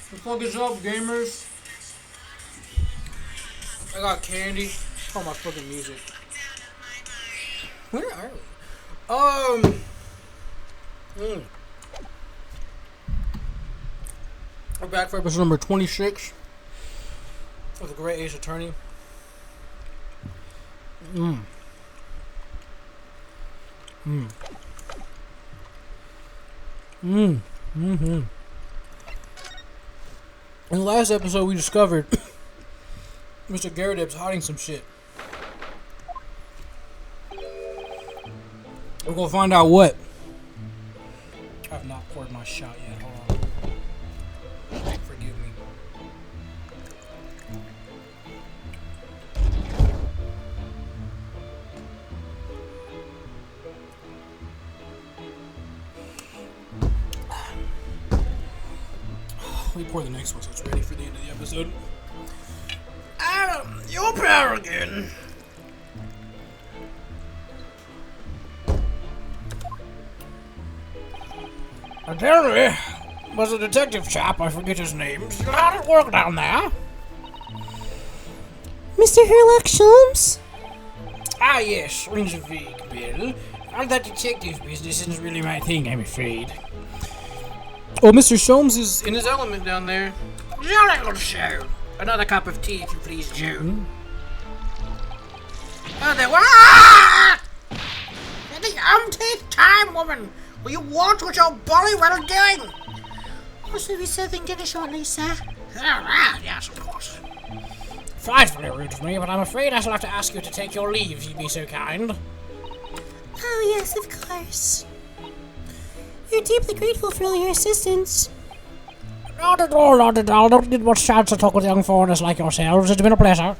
The fuck is up, gamers? I got candy. Oh, my fucking music. Where are we? We're back for episode number 26 of The Great Ace Attorney. In the last episode, we discovered Mr. Garrideb's hiding some shit. We're gonna find out what. I have not poured my shot yet. Hold on. Forgive me. Let me pour the next one so it's ready for the end of the episode. Adam, you're power again. Apparently, was a detective chap, I forget his name. Still hard at work down there. Mr. Herlock Sholmes? Ah, yes, rings a vague bell. All that detective business isn't really my thing, I'm afraid. Oh, Mr. Sholmes is in his element down there. Jolly good show. Another cup of tea, if you please, June. Oh, there the umpteenth time, woman. Will you watch what you're bloody well doing? I shall be serving dinner shortly, sir. Ah, yes, of course. Frightfully rude of me, but I'm afraid I shall have to ask you to take your leave, if you'd be so kind. Oh, yes, of course. We're deeply grateful for all your assistance. Not at all, not at all. Don't get much chance to talk with young foreigners like yourselves. It's been a pleasure.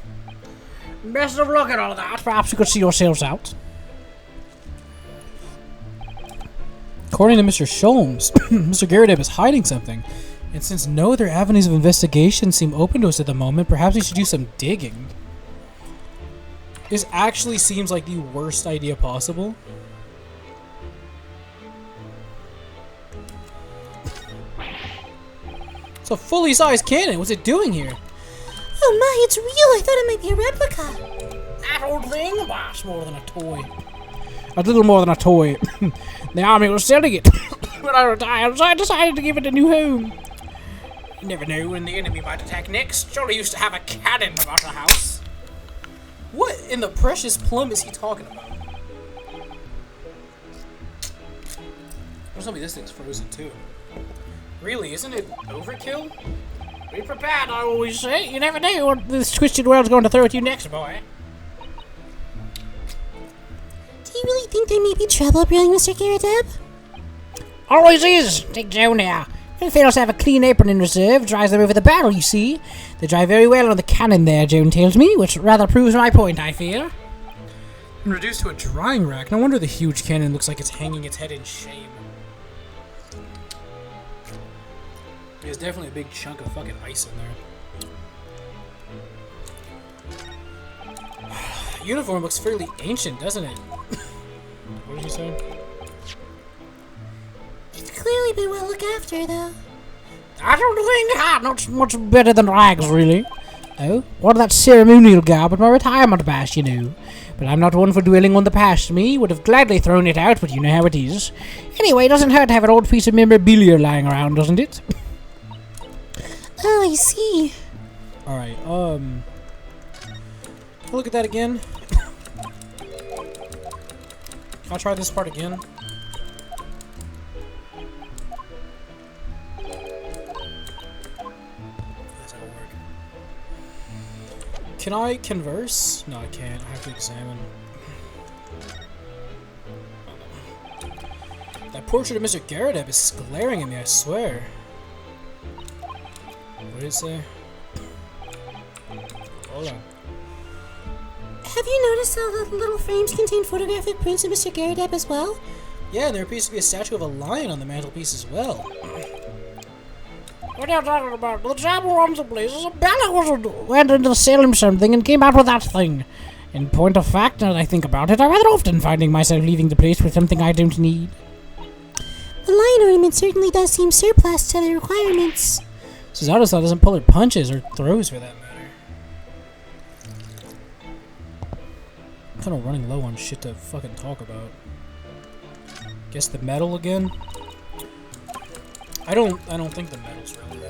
Best of luck and all that. Perhaps you could see yourselves out. According to Mr. Sholmes, Mr. Garrideb is hiding something. And since no other avenues of investigation seem open to us at the moment, perhaps we should do some digging. This actually seems like the worst idea possible. It's a fully sized cannon. What's it doing here? Oh my, it's real. I thought it might be a replica. That old thing? Well, it's more than a toy. A little more than a toy. The army was selling it when I retired, so I decided to give it a new home. You never know when the enemy might attack next. Surely used to have a cannon about the house. What in the precious plum is he talking about? Don't tell me this thing's frozen too. Really, isn't it overkill? Be prepared, I always say. You never know what this twisted world's going to throw at you next, boy. Do you really think there may be trouble brewing, Mr. Garrideb? Always is. Take Joan here. If fails to have a clean apron in reserve, dries them over the barrel, you see. They dry very well on the cannon there, Joan tells me, which rather proves my point, I fear. And reduced to a drying rack. No wonder the huge cannon looks like it's hanging its head in shame. There's definitely a big chunk of fucking ice in there. Uniform looks fairly ancient, doesn't it? What did you say? It's clearly been well looked after, though. I don't think not much better than rags, really. Oh, what of that ceremonial garb at my retirement bash, you know. But I'm not one for dwelling on the past. Me would have gladly thrown it out, but you know how it is. Anyway, it doesn't hurt to have an old piece of memorabilia lying around, doesn't it? Oh, I see. Alright, look at that again. Can I try this part again? Yes, that'll work. Can I converse? No, I can't. I have to examine. That portrait of Mr. Garrideb is glaring at me, I swear. What did it say? Hold on. Have you noticed how the little frames contain photographic prints of Mr. Garrideb as well? Yeah, and there appears to be a statue of a lion on the mantelpiece as well. What are you talking about? The trouble runs the place. A Bella went in to sell him something and came out with that thing. In point of fact, now that I think about it, I'm rather often finding myself leaving the place with something I don't need. The lion ornament certainly does seem surplus to the requirements. Susanoo doesn't pull her punches or throws for that matter. I'm kind of running low on shit to fucking talk about. Guess the medal again? I don't think the medal's relevant.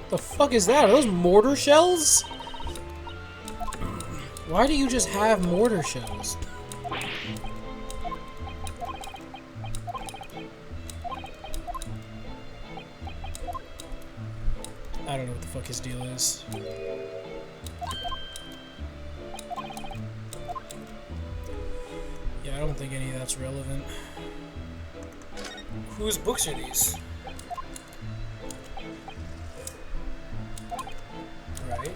The fuck is that? Are those mortar shells? Why do you just have mortar shells? I don't know what the fuck his deal is. Yeah, I don't think any of that's relevant. Whose books are these? Right.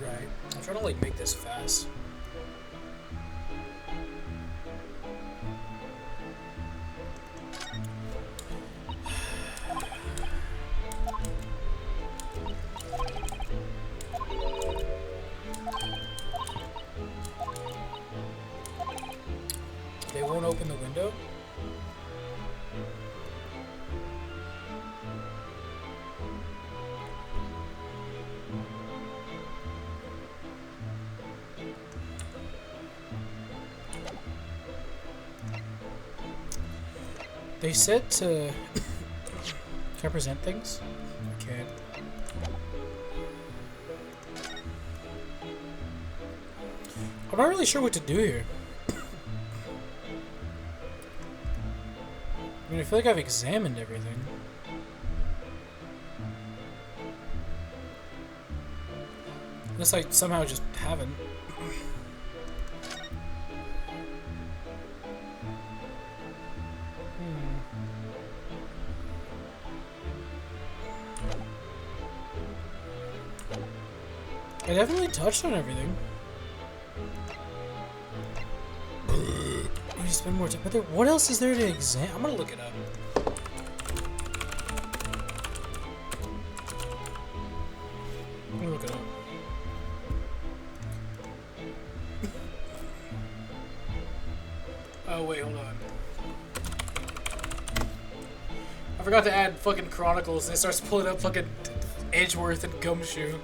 Right. I'm trying to like make this fast. They won't open the window? They said to... Can I present things? I can't. I'm not really sure what to do here. I mean, I feel like I've examined everything. Unless I somehow just haven't. I definitely touched on everything. I need to spend more time. But there, what else is there to examine? I'm gonna look it up. I'm gonna look it up. Oh wait, hold on. I forgot to add fucking Chronicles. They start pulling up fucking Edgeworth and Gumshoe.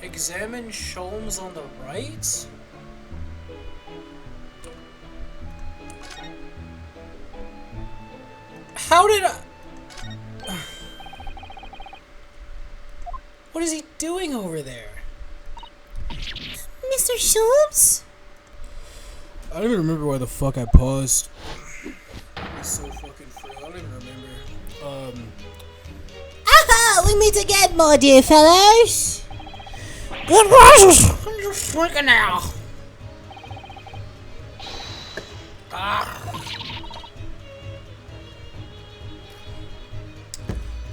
Examine Sholmes on the right? How did I... What is he doing over there? Mr. Sholmes? I don't even remember why the fuck I paused. It's so fucking free. I don't even remember. Aha! We meet again, my dear fellows! Good gracious! I'm just freaking now.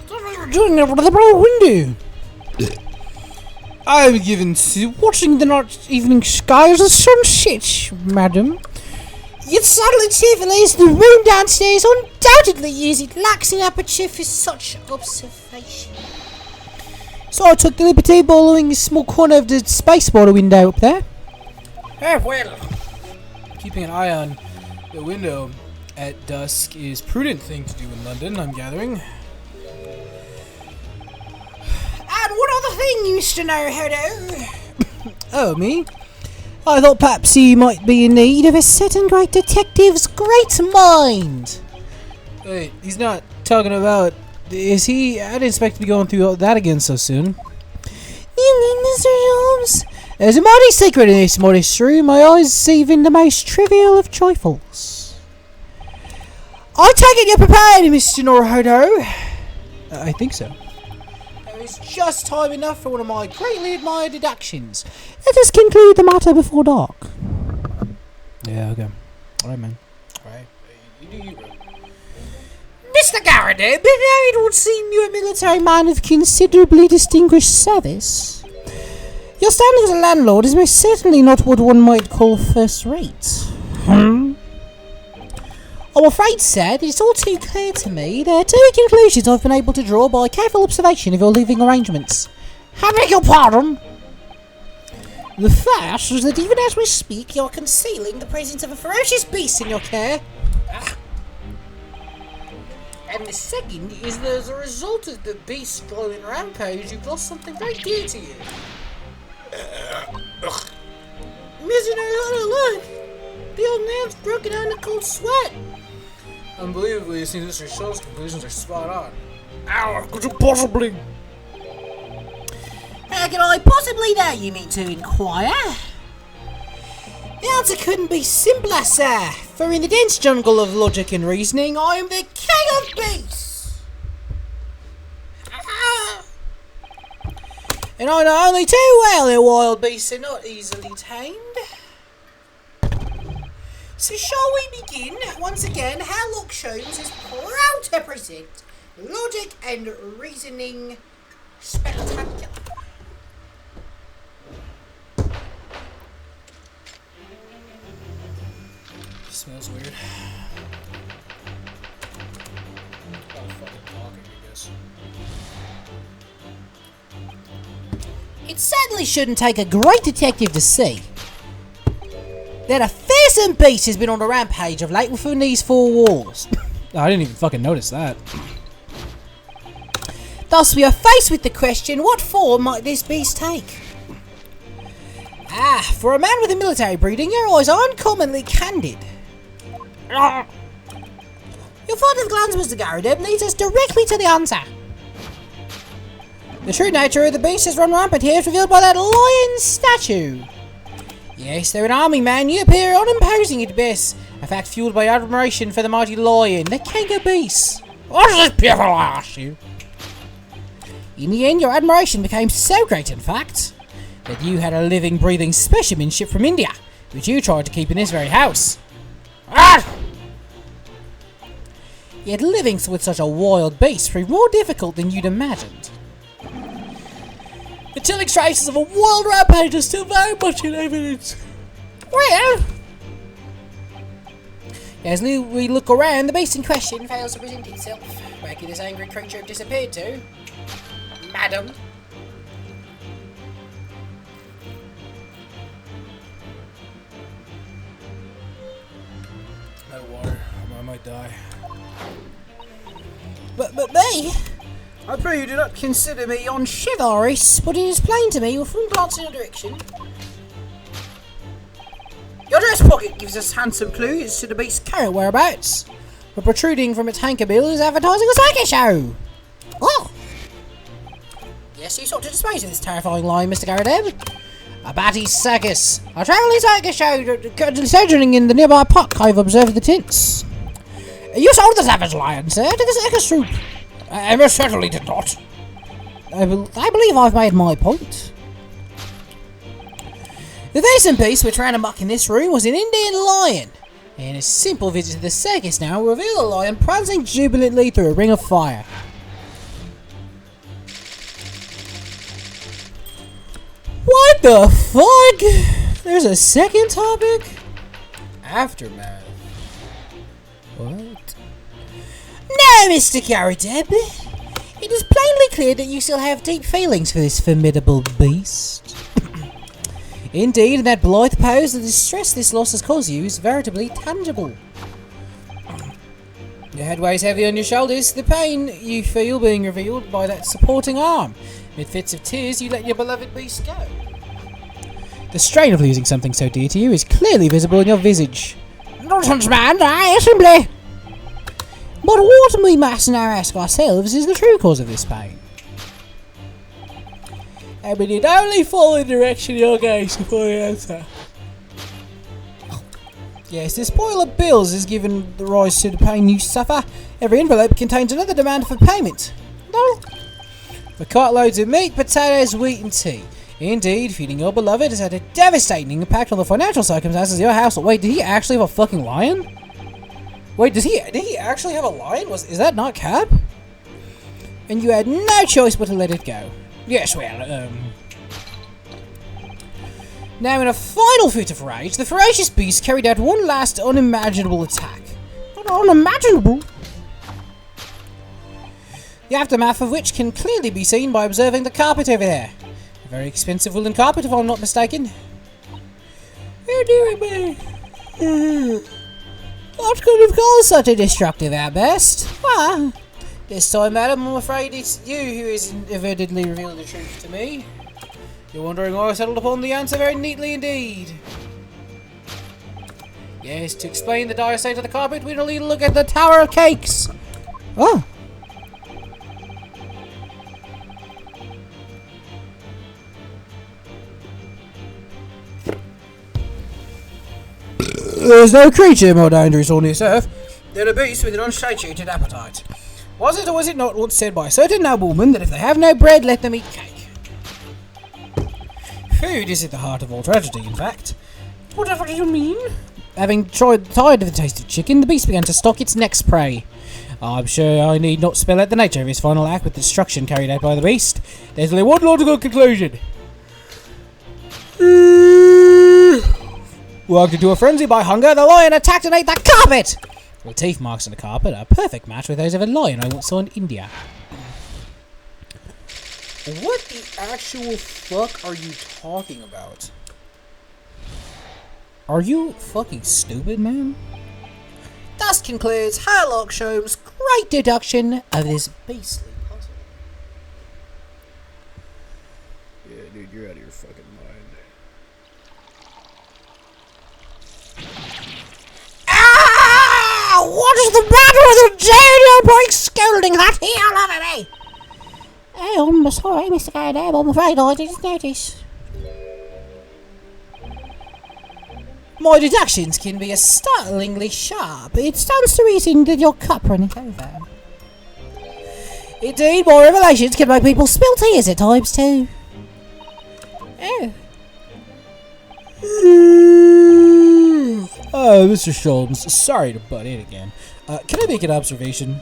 What are you doing over the blue window? I'm given to watching the night evening sky as the sun sets, madam. Yet sadly, Tiffany's the room downstairs undoubtedly uses lacks an aperture for such observation. So I took the liberty of borrowing a small corner of the space water window up there. Well, keeping an eye on the window at dusk is a prudent thing to do in London, I'm gathering. And one other thing, Mr. Naruhodo. Oh, me? I thought perhaps you might be in need of a certain great detective's great mind. Wait, he's not talking about... Is he... I didn't expect to be going through that again so soon. You mean Mr. Sholmes? There's a mighty secret in this modest room. My eyes see even the most trivial of trifles. I take it you're prepared, Mr. Naruhodo. I think so. There is just time enough for one of my greatly admired deductions. Let us conclude the matter before dark. Yeah, okay. Alright, man. Alright. You do you, bro. Mr. Garrideb, it would seem you're a military man of considerably distinguished service. Your standing as a landlord is most certainly not what one might call first-rate. I'm afraid, sir, that it's all too clear to me. There are two conclusions I've been able to draw by careful observation of your living arrangements. I beg your pardon? The first is that even as we speak, you're concealing the presence of a ferocious beast in your care. And the second is that as a result of the beast's glowing rampage, you've lost something very dear to you. Missionary, look! The old man's broken out in a cold sweat. Unbelievably, it seems Mr. Shaw's conclusions are spot on. Ow, could you possibly... How can I possibly know, you mean to inquire? The answer couldn't be simpler, sir, for in the dense jungle of logic and reasoning, I am the king of beasts! And I know only too well that wild beasts are not easily tamed. So shall we begin? Once again, Harlock Sholmes is proud to present Logic and Reasoning Spectacular. Smells weird. Oh, fucking talking, I guess. It certainly shouldn't take a great detective to see that a fearsome beast has been on a rampage of late within these four walls. I didn't even fucking notice that. Thus we are faced with the question, what form might this beast take? For a man with a military breeding, your eyes are uncommonly candid. Your flight of glance, Mr. Garrideb, leads us directly to the answer. The true nature of the beast has run rampant here, as revealed by that lion statue. Yes, though an army man, you appear unimposing at best, a fact fueled by admiration for the mighty lion, the king of beasts. What is this beautiful, I ask you? In the end, your admiration became so great, in fact, that you had a living, breathing specimen shipped from India, which you tried to keep in this very house. Yet living with such a wild beast proved more difficult than you'd imagined. The chilling traces of a wild rampage are still very much in evidence. Well, as we look around, the beast in question fails to present itself. Where could this angry creature have disappeared to? Madam? No water. I might die. But me? I pray you do not consider me unchivalrous, but it is plain to me, with one glance in your direction. Your dress pocket gives us handsome clues to the beast's current whereabouts. But protruding from its hanker bill is advertising a circus show. Oh! Yes, you sought to dispose of this terrifying lion, Mr. Garrideb. A Batty's circus. A travelling circus show sojourning in the nearby park. I've observed the tents. You sold the savage lion, sir, to the circus troupe. I most certainly did not. I believe I've made my point. The fearsome beast which ran amok in this room was an Indian lion, and a simple visit to the circus now will reveal the lion prancing jubilantly through a ring of fire. What the fuck? There's a second topic? Aftermath. What? No, Mr. Garrideb. It is plainly clear that you still have deep feelings for this formidable beast. Indeed, that blithe pose, the distress this loss has caused you is veritably tangible. Your head weighs heavy on your shoulders, the pain you feel being revealed by that supporting arm. With fits of tears, you let your beloved beast go. The strain of losing something so dear to you is clearly visible in your visage. Nonsense, man, I simply... But what we must now ask ourselves is the true cause of this pain. I mean, it only follow the direction you're going to for the answer. Yes, this pile of bills has given the rise to the pain you suffer. Every envelope contains another demand for payment. No. For cartloads of meat, potatoes, wheat and tea. Indeed, feeding your beloved has had a devastating impact on the financial circumstances of your household. Wait, did he actually have a fucking lion? Wait, did he actually have a lion? Is that not Cap? And you had no choice but to let it go. Yes, well, Now, in a final fit of rage, the ferocious beast carried out one last unimaginable attack. Not unimaginable? The aftermath of which can clearly be seen by observing the carpet over there. A very expensive woolen carpet, if I'm not mistaken. Oh dearie me. What could have caused such a destructive outburst? Ah, this time, madam, I'm afraid it's you who has inadvertently revealed the truth to me. You're wondering why I settled upon the answer very neatly indeed. Yes, to explain the dire state of the carpet, we'll need to look at the Tower of Cakes. Oh. There's no creature more dangerous on this earth than a beast with an unsatiated appetite. Was it or was it not once said by a certain nobleman that if they have no bread, let them eat cake? Food is at the heart of all tragedy, in fact. Whatever do you mean? Having tired of the taste of chicken, the beast began to stalk its next prey. I'm sure I need not spell out the nature of his final act with the destruction carried out by the beast. There's only one logical conclusion. Worked into a frenzy by hunger, the lion attacked and ate the carpet! The teeth marks on the carpet are a perfect match with those of a lion I once saw in India. What the actual fuck are you talking about? Are you fucking stupid, man? Thus concludes Sherlock Holmes' great deduction of this beastly puzzle. Yeah, dude, you're out of your fucking mind. What is the matter with you, Daniel? Boy, scolding hot hell over me! Oh, I'm sorry, Mr. Goddam. I'm afraid I didn't notice. My deductions can be startlingly sharp. It stands to reason that your cup running over. Indeed, my revelations can make people spill tears at times too. Oh. Mr. Sholmes, sorry to butt in again. Can I make an observation?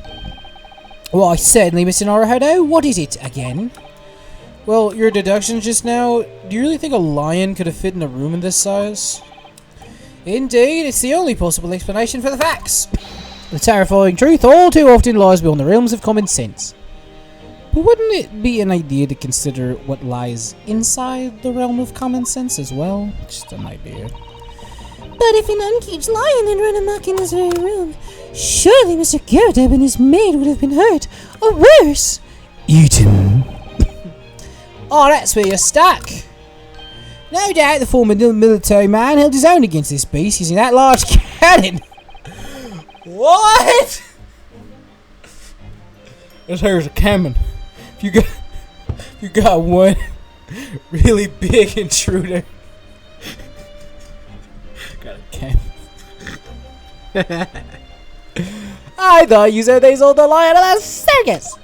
Why, certainly, Mr. Naruhodo. What is it, again? Well, your deduction just now, do you really think a lion could have fit in a room in this size? Indeed, it's the only possible explanation for the facts. The terrifying truth all too often lies beyond the realms of common sense. But wouldn't it be an idea to consider what lies inside the realm of common sense as well? Just an idea. But if an uncaged lion had run amok in this very room, surely Mr. Goddam and his maid would have been hurt, or worse, eaten. Oh, that's where you're stuck. No doubt the former military man held his own against this beast using that large cannon. What? This here's a cannon. If you got one really big intruder. Got a cannon. I thought you said they sold the lion at a circus.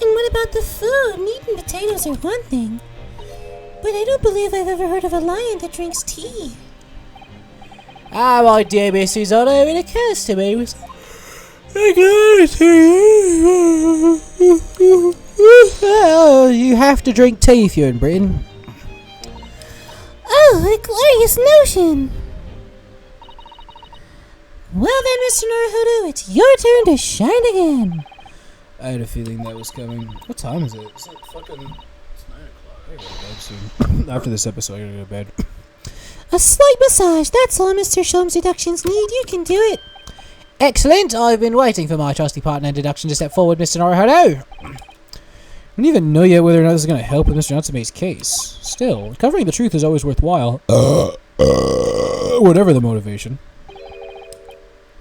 And what about the food? Meat and potatoes are one thing. But I don't believe I've ever heard of a lion that drinks tea. Ah, my dear Miss Susanna, it occurs to me was... Well, you have to drink tea if you're in Britain. Oh, what a glorious notion! Well then, Mr. Naruhodo, it's your turn to shine again. I had a feeling that was coming. What time is it? It's like fucking... It's 9 o'clock. I gotta go to bed soon. After this episode, I gotta go to bed. A slight massage, that's all Mr. Sholmes' deductions need. You can do it. Excellent. I've been waiting for my trusty partner in deduction to step forward, Mr. Naruhodo. I don't even know yet whether or not this is going to help with Mr. Natsume's case. Still, recovering the truth is always worthwhile. Whatever the motivation.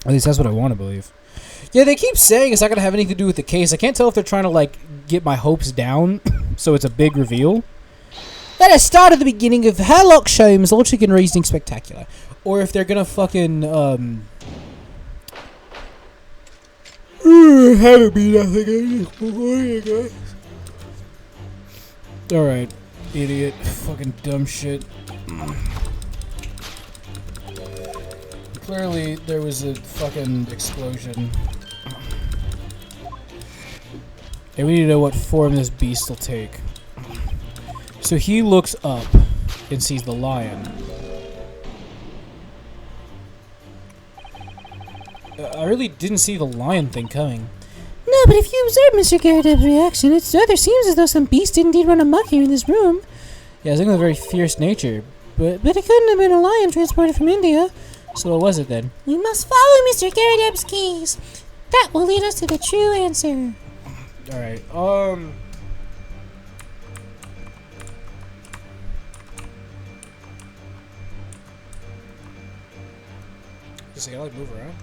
At least that's what I want to believe. Yeah, they keep saying it's not going to have anything to do with the case. I can't tell if they're trying to, like, get my hopes down so it's a big reveal. Let us start at the beginning of Sherlock Holmes' Logic and Reasoning Spectacular. Or if they're going to fucking, have it be nothing. Alright, idiot. Fucking dumb shit. Clearly, there was a fucking explosion. And we need to know what form this beast will take. So he looks up and sees the lion. I really didn't see the lion thing coming. No, but if you observe Mr. Garrideb's reaction, it rather seems as though some beast did indeed run amok here in this room. Yeah, I think of a very fierce nature. But it couldn't have been a lion transported from India. So what was it then? We must follow Mr. Garrideb's keys. That will lead us to the true answer. Alright, Just gotta like move around.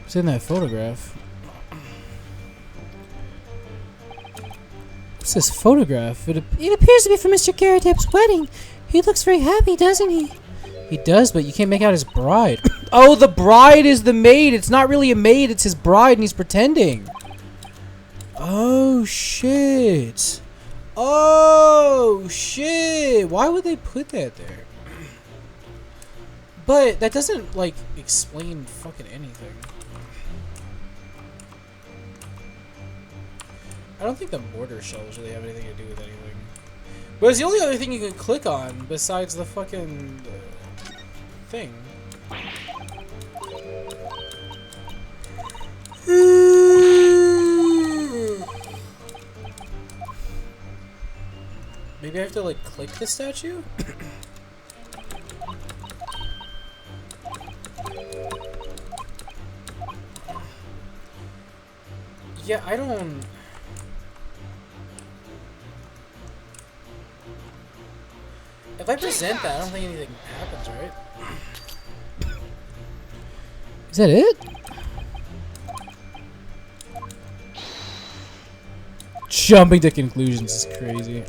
What's in that photograph? What's this photograph? It appears to be from Mr. Garrideb's wedding. He looks very happy, doesn't he? He does, but you can't make out his bride. Oh, the bride is the maid. It's not really a maid. It's his bride, and he's pretending. Oh, shit. Oh, shit. Why would they put that there? But that doesn't, like, explain fucking anything. I don't think the mortar shells really have anything to do with anything. But it's the only other thing you can click on besides the fucking thing. Maybe I have to like click the statue? Yeah, I don't... If I present that, I don't think anything happens, right? Is that it? Jumping to conclusions is crazy.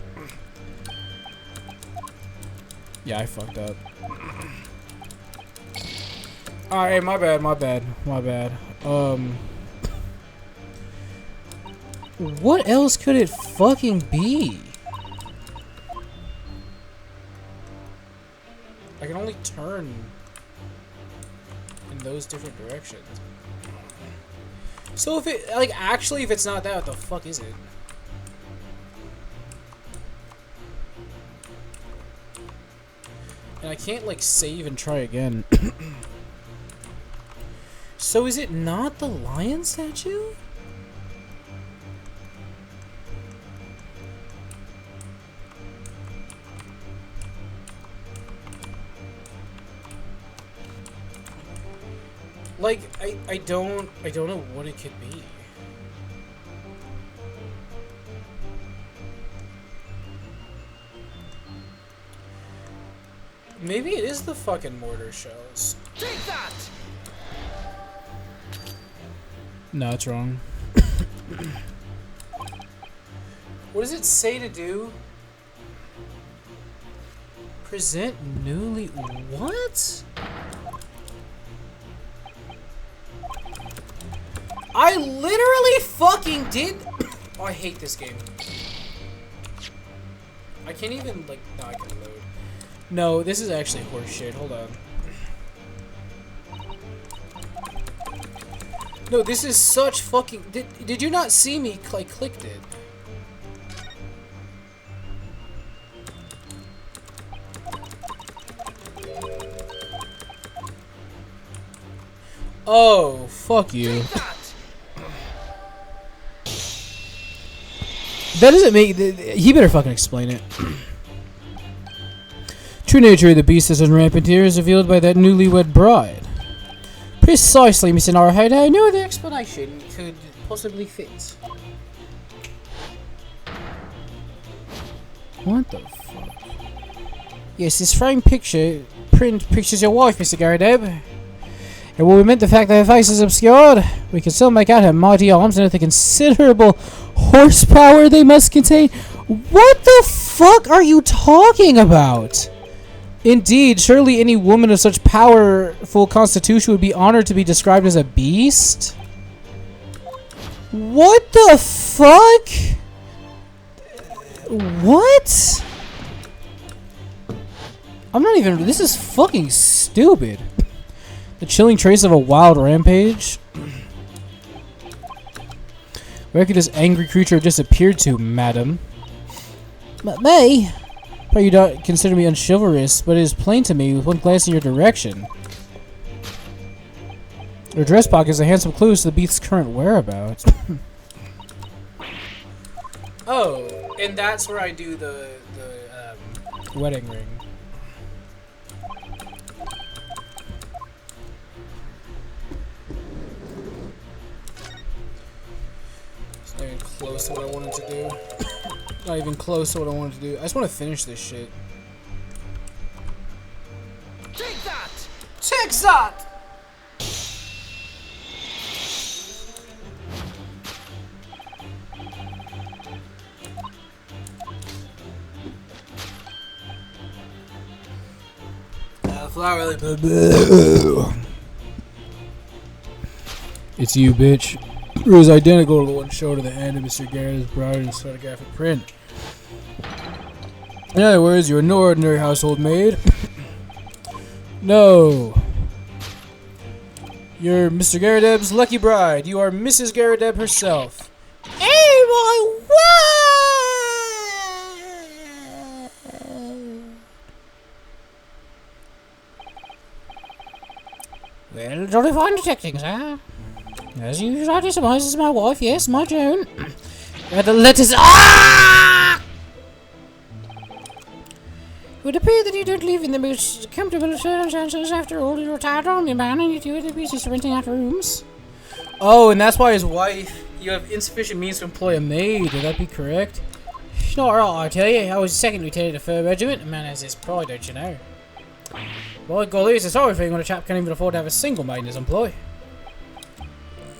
Yeah, I fucked up. Alright, my bad. What else could it fucking be? I can only turn in those different directions. So if it, like, actually if it's not that, what the fuck is it? And I can't, like, save and try again. So is it not the lion statue? Like, I don't know what it could be. Maybe it is the fucking mortar shells. Take that! No, it's wrong. What does it say to do? Present newly... What? I literally fucking did... Oh, I hate this game. I can't even, like... No, I can load. No, this is actually horseshit. Hold on. No, this is such fucking... Did you not see me? I clicked it. Oh, fuck you. That doesn't make... He better fucking explain it. True nature of the beast that's on rampant here is revealed by that newlywed bride. Precisely, Mr. Narhide. I know the explanation could possibly fit. What the fuck? Yes, this framed print pictures your wife, Mr. Garrideb. And while we meant the fact that her face is obscured, we can still make out her mighty arms and the considerable horsepower they must contain. What the fuck are you talking about? Indeed, surely any woman of such powerful constitution would be honored to be described as a beast? What the fuck? What? I'm not even... This is fucking stupid. The chilling trace of a wild rampage? Where could this angry creature have disappeared to, madam? But me? Probably you don't consider me unchivalrous, but it is plain to me with one glance in your direction. Your dress pocket is a handsome clue to the beast's current whereabouts. Oh, and that's where I do the wedding ring. It's not even close to what I wanted to do. Not even close to what I wanted to do. I just want to finish this shit. Take that! Take that! Flower lily. It's you, bitch. It was identical to the one shown at the end of Mr. Garrett's Bride in photographic print. In other words, you're no ordinary household maid. No. You're Mr. Garredeb's lucky bride. You are Mrs. Garredeb herself. Hey, my wife! Well, jolly fine detecting, sir. As usual, I surmise this is my wife. Yes, my Joan. The letters. Ah! It would appear that you don't live in the most comfortable circumstances. After all, you're a retired army man and you're in the business of renting out rooms. Oh, and that's why his wife. You have insufficient means to employ a maid. Would that be correct? It's not right, I tell you. I was second lieutenant of the 3rd Regiment. A man has his pride, don't you know? By golly, it's a sorry thing when a chap can't even afford to have a single maid in his employ.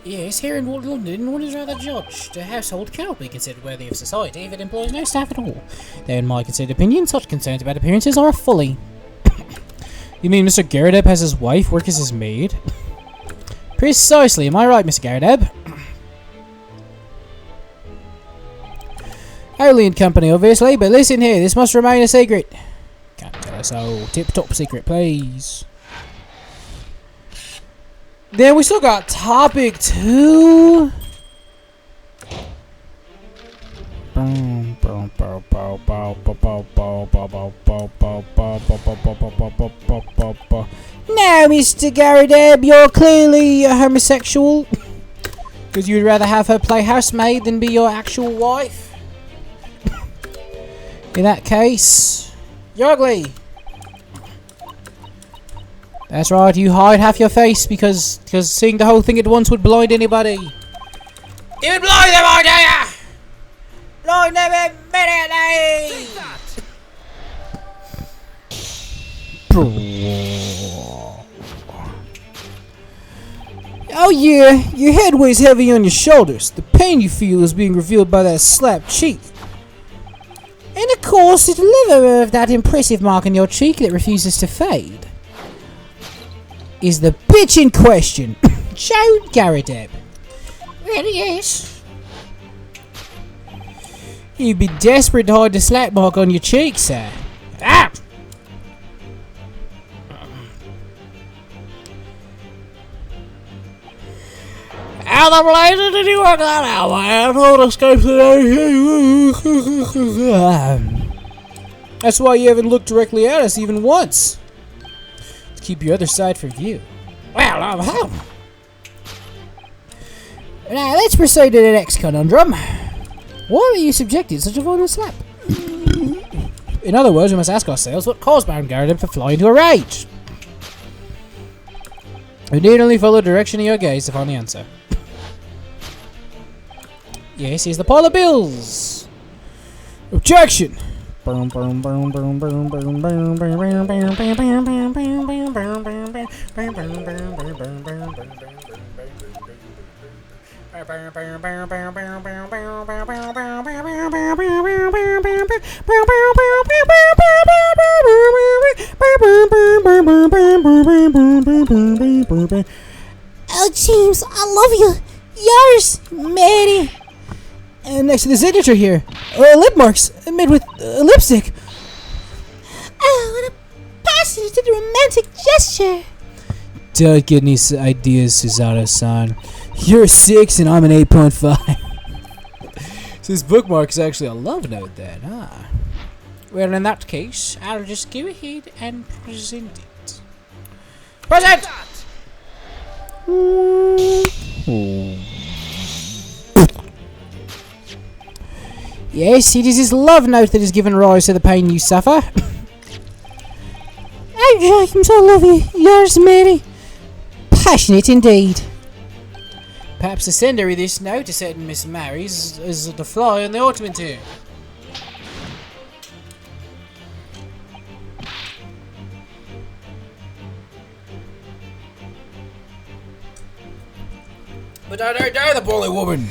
Yes, here in London, one is rather judged. A household cannot be considered worthy of society if it employs no staff at all. Though in my considered opinion, such concerns about appearances are a folly. You mean Mr. Garredeb has his wife work as his maid? Precisely, am I right, Mr. Garredeb? Howley and company, obviously, but listen here, this must remain a secret. Can't tell us all. Tip-top secret, please. Then we still got topic 2. Now, Mr. Garredeb, you're clearly a homosexual. Because you'd rather have her play housemaid than be your actual wife. In that case, you're ugly. That's right, you hide half your face because seeing the whole thing at once would blind anybody. You would blind them, I tell ya! Blind them immediately! Oh yeah, your head weighs heavy on your shoulders. The pain you feel is being revealed by that slapped cheek. And of course, the deliverer of that impressive mark on your cheek that refuses to fade is the bitch in question, Joan Garredeb. Well, yes. You'd be desperate to hide the slap mark on your cheek, sir. Ah! How the blazes did you work that out, man? Hold escape today. That's why you haven't looked directly at us even once. To keep your other side for view. Well, I'm home. Now, let's proceed to the next conundrum. Why were you subjected to such a violent slap? In other words, we must ask ourselves what caused Baron Garredeb to fly into a rage. We need only follow the direction of your gaze to find the answer. Yes, here's the pile of bills. Objection! Oh, James, I love you. Yours, Mary. And next to the signature here, lip marks made with lipstick. Oh, what a yes, he did a romantic gesture. Don't get any ideas, Susanoo-san. You're 6 and I'm an 8.5. So this bookmark is actually a love note then, huh? Well, in that case, I'll just go ahead and present it. Present! Yes, it is his love note that has given rise to the pain you suffer. Oh, James, I love you. Yours, Mary. Passionate indeed. Perhaps the sender of this note to certain Miss Mary's is the fly in the ointment here. But I don't know the bully woman.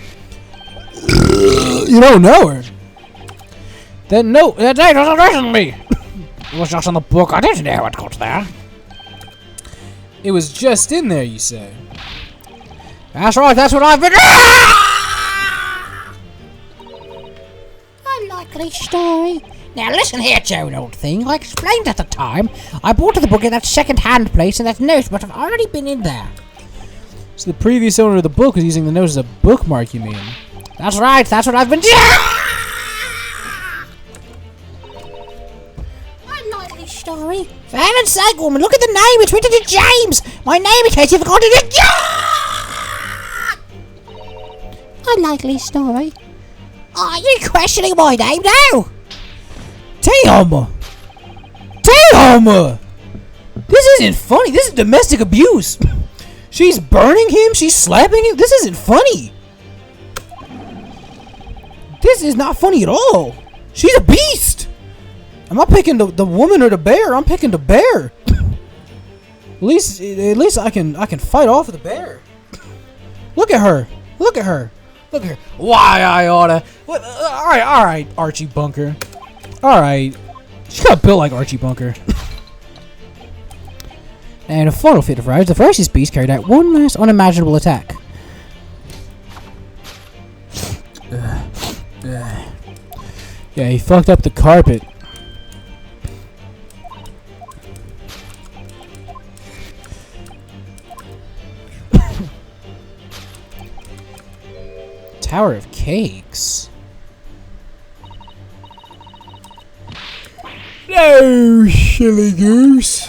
You don't know her. Then no, that note wasn't written to me. It was just in the book. I didn't know it got there. It was just in there, you say? That's right, that's what I've been. Unlikely story. Now listen here, Joan, old thing. I explained at the time. I bought the book at that second-hand place and that note must have already been in there. So the previous owner of the book was using the note as a bookmark, you mean? That's right, that's what I've been doing. Unlikely story. For heaven's sake, woman, look at the name. It's written to James. My name, in case you forgot it. Unlikely story. Are you questioning my name now? Damn! Damn! This isn't funny. This is domestic abuse. She's burning him. She's slapping him. This isn't funny. This is not funny at all. She's a beast. I'm not picking the woman or the bear. I'm picking the bear. At least I can fight off the bear. Look at her. Look at her. Look at her. Why I oughta. What? All right, Archie Bunker. All right. She got built like Archie Bunker. And a final fit of rounds, the ferocious beast carried out one last unimaginable attack. Yeah, he fucked up the carpet. Tower of Cakes. No, silly goose.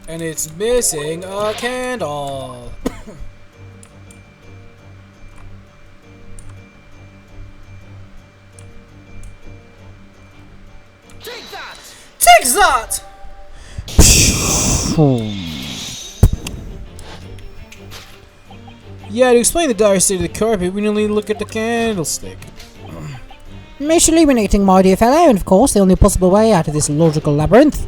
And it's missing a candle. Take that! Take that! Yeah, to explain the dire state of the carpet, we only look at the candlestick. Misilluminating, my dear fellow, and of course the only possible way out of this logical labyrinth.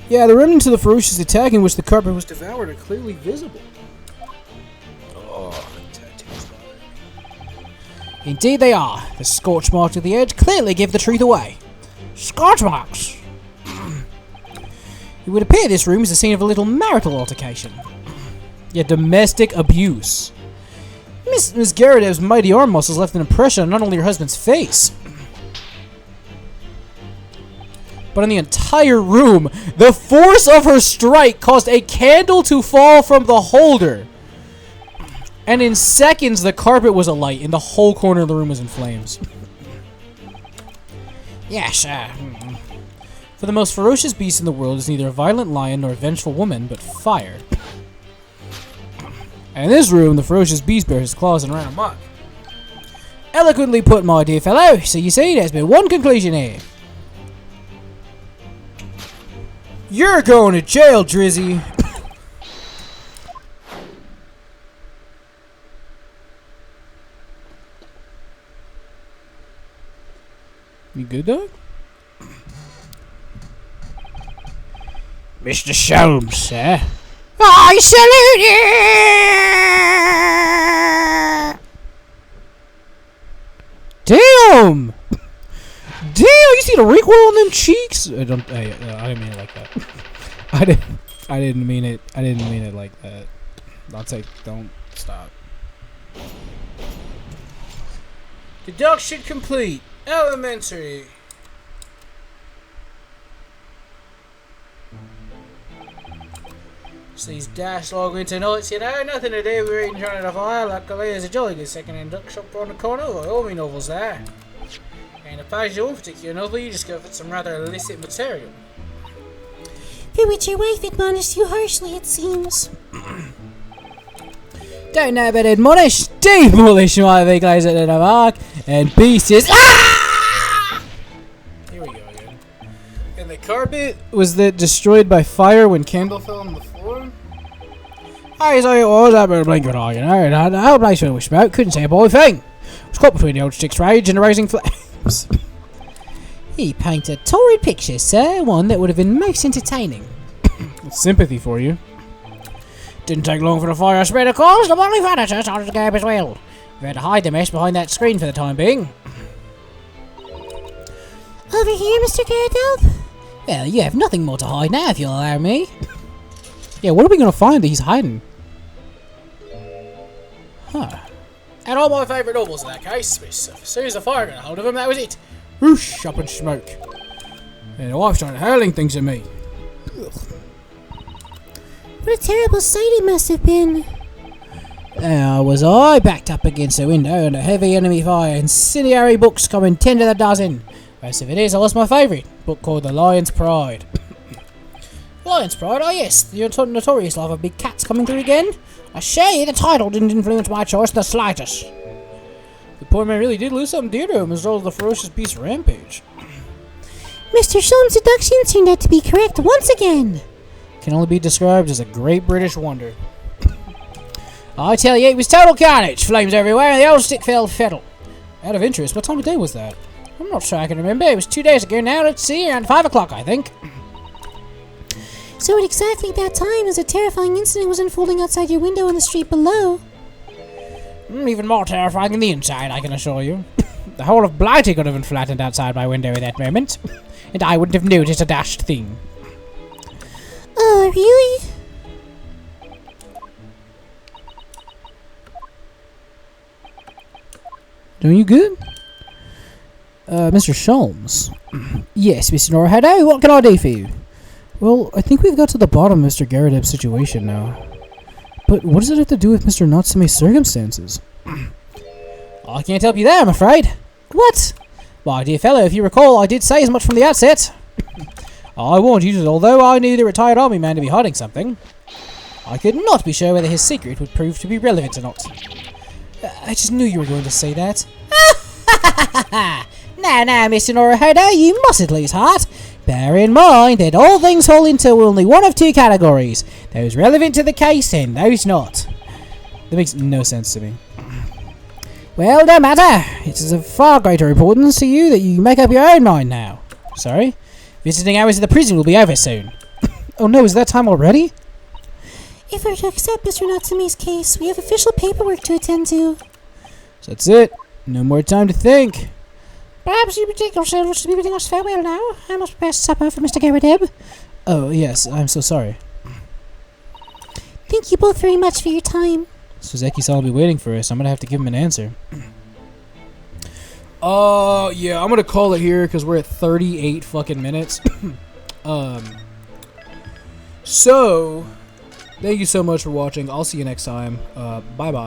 Yeah, the remnants of the ferocious attack in which the carpet was devoured are clearly visible. Oh, indeed they are. The scorch marks at the edge clearly give the truth away. Scorch marks! It would appear this room is the scene of a little marital altercation. Yeah, domestic abuse. Miss Garadev's mighty arm muscles left an impression on not only her husband's face, but on the entire room. The force of her strike caused a candle to fall from the holder. And in seconds, the carpet was alight and the whole corner of the room was in flames. Yes, for the most ferocious beast in the world is neither a violent lion nor a vengeful woman, but fire. And in this room, the ferocious beast bears his claws and ran amok. Eloquently put, my dear fellow. So you see, there's been one conclusion here. You're going to jail, Drizzy. You good, dog? Mr. Sholmes, sir. I salute you! Damn! Damn, you see the recoil on them cheeks? I didn't mean it like that. I didn't. I didn't mean it. I didn't mean it like that. Don't stop. Deduction complete. Elementary. So these dash log winter nights, you know, nothing to do with reading Trying to Fire. Luckily, there's a jolly good second-hand duck shop around the corner. Got all my novels there. And if I your particular novel, you discovered some rather illicit material. For which your wife admonished you harshly, it seems. Don't know about admonish. Demolish my vehicles at the mark and pieces. Ah! Here we go again. And the carpet was that destroyed by fire when candle fell on the floor? I say it was that bit blinking eye, you know, and the whole place filled with smoke. Couldn't say a boy thing. It was caught between the old stick's rage and the raising flames. He painted a torrid picture, sir. One that would have been most entertaining. Sympathy for you. Didn't take long for the fire to spread across. The bodily furniture started to go up as well. We had to hide the mess behind that screen for the time being. Over here, Mr. Gyarados? Well, you have nothing more to hide now, if you'll allow me. Yeah, what are we gonna find that he's hiding? Huh. And all my favourite novels in that case. As soon as the fire got a hold of him, that was it. Whoosh, up in smoke. And the wife started hurling things at me. Ugh. What a terrible sight it must have been. There was I backed up against the window and a heavy enemy fire, incendiary books coming 10 to the dozen. Most of it is, I lost my favourite book called The Lion's Pride. Lion's Pride? Oh yes, the notorious love of big cats coming through again. I assure you the title didn't influence my choice the slightest. The poor man really did lose something dear to him as well as the ferocious beast Rampage. Mr. Sholmes' deductions turned out to be correct once again. Can only be described as a great British wonder. I tell you, it was total carnage. Flames everywhere and the old stick fell fiddle. Out of interest, what time of day was that? I'm not sure I can remember. It was 2 days ago now. Let's see, around 5 o'clock, I think. So at exactly that time, as a terrifying incident was unfolding outside your window on the street below. Even more terrifying than the inside, I can assure you. The whole of Blighty could have been flattened outside my window at that moment, and I wouldn't have noticed a dashed thing. Oh, really? Doing you good? Mr. Sholmes. Yes, Mr. Norhado, what can I do for you? Well, I think we've got to the bottom of Mr. Gyarados' situation now. But what does it have to do with Mr. Natsume's circumstances? I can't help you there, I'm afraid. What? My dear fellow, if you recall, I did say as much from the outset. I warned you that although I knew the retired army man to be hiding something, I could not be sure whether his secret would prove to be relevant or not. I just knew you were going to say that. Now, Mr. Norhado, you mustn't lose heart. Bear in mind that all things fall into only one of two categories. Those relevant to the case and those not. That makes no sense to me. Well, no matter. It is of far greater importance to you that you make up your own mind now. Sorry? Visiting hours at the prison will be over soon. Oh no, is that time already? If we're to accept Mr. Natsume's case, we have official paperwork to attend to. So that's it. No more time to think. Perhaps you betake yourselves to be bidding us farewell now. I must prepare supper for Mr. Gyarados. Oh, yes, I'm so sorry. Thank you both very much for your time. Suzeki-san will be waiting for us. I'm gonna have to give him an answer. Yeah, I'm gonna call it here because we're at 38 fucking minutes. So, thank you so much for watching. I'll see you next time. Bye-bye.